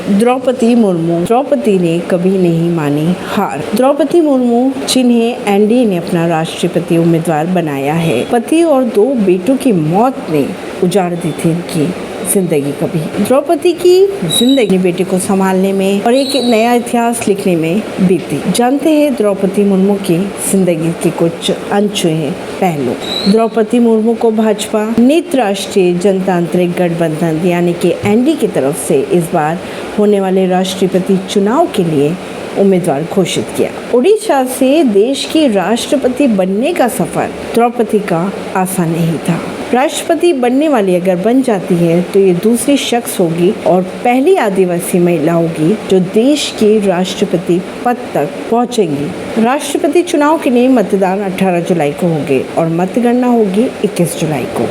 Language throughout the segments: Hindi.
द्रौपदी मुर्मू। द्रौपदी ने कभी नहीं मानी हार। द्रौपदी मुर्मू, जिन्हें एनडीए ने अपना राष्ट्रपति उम्मीदवार बनाया है, पति और 2 बेटों की मौत ने उजाड़ दी थी इनकी जिंदगी। कभी द्रौपदी की जिंदगी बेटे को संभालने में और एक नया इतिहास लिखने में बीती। जानते हैं द्रौपदी मुर्मू की जिंदगी के कुछ अनछुए पहलू। द्रौपदी मुर्मू को भाजपा नेत्र राष्ट्रीय जनतांत्रिक गठबंधन यानी कि एनडीए की तरफ से इस बार होने वाले राष्ट्रपति चुनाव के लिए उम्मीदवार घोषित किया। उड़ीसा से देश की राष्ट्रपति बनने का सफर द्रौपदी का आसान नहीं था। राष्ट्रपति बनने वाली अगर बन जाती है तो ये दूसरी शख्स होगी और पहली आदिवासी महिला होगी जो देश के राष्ट्रपति पद तक पहुंचेंगी। राष्ट्रपति चुनाव के लिए मतदान 18 जुलाई को होंगे और मतगणना होगी 21 जुलाई को।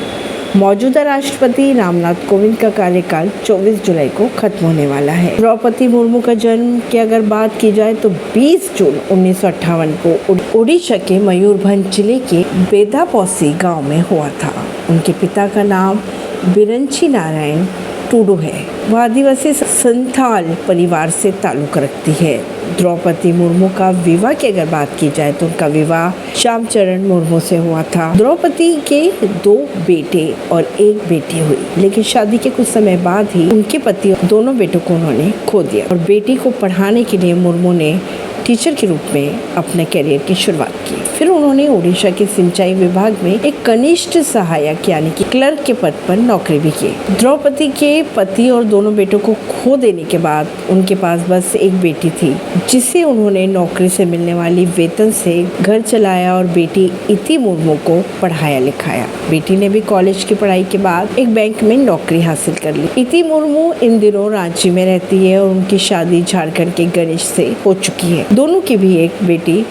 मौजूदा राष्ट्रपति रामनाथ कोविंद का कार्यकाल 24 जुलाई को खत्म होने वाला है। द्रौपदी मुर्मू का जन्म की अगर बात की जाए तो 20 जून 1958 को उड़ीसा के मयूरभंज जिले के बेदापौसी गांव में हुआ था। उनके पिता का नाम बिरंची नारायण टूडू है। वह आदिवासी संथाल परिवार से ताल्लुक रखती है। द्रौपदी मुर्मू का विवाह की अगर बात की जाए तो उनका विवाह श्यामचरण मुर्मू से हुआ था। द्रौपदी के 2 बेटे और 1 बेटी हुई, लेकिन शादी के कुछ समय बाद ही उनके पति दोनों बेटों को उन्होंने खो दिया और बेटी को पढ़ाने के लिए मुर्मू ने टीचर के रूप में अपने करियर की शुरुआत की। फिर उन्होंने उड़ीसा के सिंचाई विभाग में एक कनिष्ठ सहायक यानी कि क्लर्क के पद पर नौकरी भी की। द्रौपदी के पति और दोनों बेटों को खो देने के बाद उनके पास बस 1 बेटी थी, जिसे उन्होंने नौकरी से मिलने वाली वेतन से घर चलाया और बेटी इति मुर्मू को पढ़ाया लिखाया। बेटी ने भी कॉलेज की पढ़ाई के बाद एक बैंक में नौकरी हासिल कर ली। इति मुर्मू इन दिनों रांची में रहती है और उनकी शादी झारखंड के गणेश से हो चुकी है। दोनों की भी एक बेटी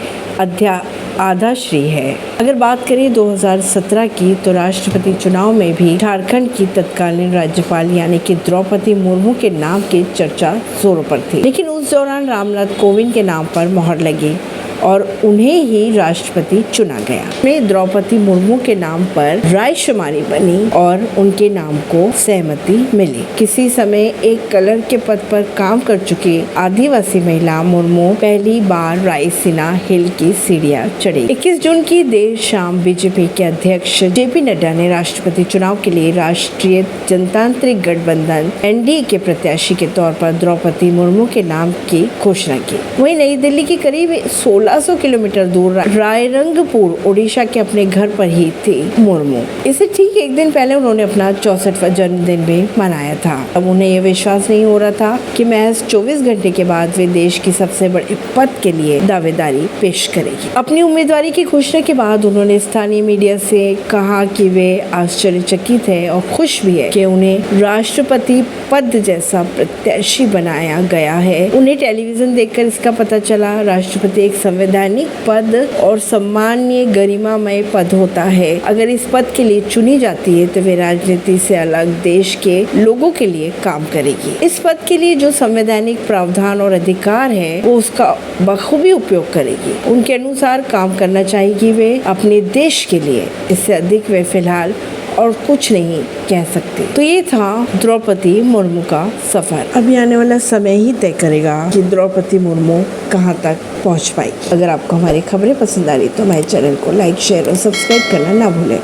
आधाश्री है। अगर बात करें 2017 की तो राष्ट्रपति चुनाव में भी झारखंड की तत्कालीन राज्यपाल यानी कि द्रौपदी मुर्मू के नाम की चर्चा जोरों पर थी, लेकिन उस दौरान रामनाथ कोविंद के नाम पर मोहर लगी और उन्हें ही राष्ट्रपति चुना गया। में द्रौपदी मुर्मू के नाम पर रायशुमारी बनी और उनके नाम को सहमति मिली। किसी समय एक क्लर्क के पद पर काम कर चुकी आदिवासी महिला मुर्मू पहली बार रायसीना हिल की सीढ़ियां चढ़ी। 21 जून की देर शाम बीजेपी के अध्यक्ष जेपी नड्डा ने राष्ट्रपति चुनाव के लिए राष्ट्रीय जनतांत्रिक गठबंधन एनडीए के प्रत्याशी के तौर पर द्रौपदी मुर्मू के नाम की घोषणा की। वहीं नई दिल्ली के करीब 1600 किलोमीटर दूर रायरंगपुर उड़ीसा के अपने घर पर ही थी मुर्मू। इससे ठीक एक दिन पहले उन्होंने अपना 64वां जन्मदिन भी मनाया था। अब उन्हें यह विश्वास नहीं हो रहा था कि महज 24 घंटे के बाद वे देश की सबसे बड़े पद के लिए दावेदारी पेश करेगी। अपनी उम्मीदवारी की घोषणा के बाद उन्होंने स्थानीय मीडिया से कहा कि वे आश्चर्यचकित है और खुश भी है कि उन्हें राष्ट्रपति पद जैसा प्रत्याशी बनाया गया है। उन्हें टेलीविजन देखकर इसका पता चला राष्ट्रपति एक संवैधानिक पद और सम्मानीय गरिमामय पद होता है। अगर इस पद के लिए चुनी जाती है तो वे राजनीति से अलग देश के लोगों के लिए काम करेगी। इस पद के लिए जो संवैधानिक प्रावधान और अधिकार है वो उसका बखूबी उपयोग करेगी। उनके अनुसार काम करना चाहेगी वे अपने देश के लिए। इससे अधिक वे फिलहाल और कुछ नहीं कह सकते। तो ये था द्रौपदी मुर्मू का सफर। अभी आने वाला समय ही तय करेगा कि द्रौपदी मुर्मू कहाँ तक पहुँच पाई। अगर आपको हमारी खबरें पसंद आ रही तो हमारे चैनल को लाइक, शेयर और सब्सक्राइब करना ना भूलें।